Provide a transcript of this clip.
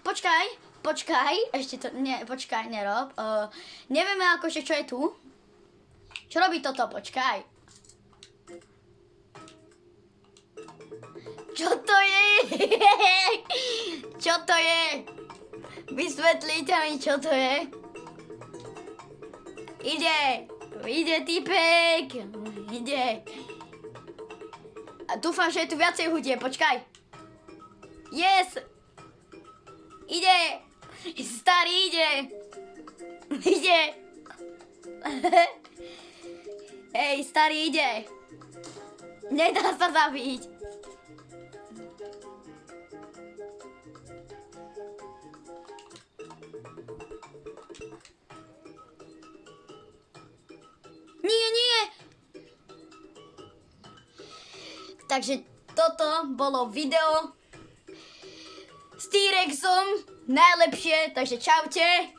počkaj, ešte to, počkaj, nerob. Nevieme akože, čo je tu. Čo robí toto, počkaj. Čo to je? Čo to je? Vysvetlite mi, čo to je. Ide typek. Ide. A dúfam, že je tu viacej hudie, počkaj. Yes. Ide. Starý ide. Ide. Hej, starý ide. Nedá sa zabiť. Nie. Takže toto bolo video s T-Rexom najlepšie, takže čaute.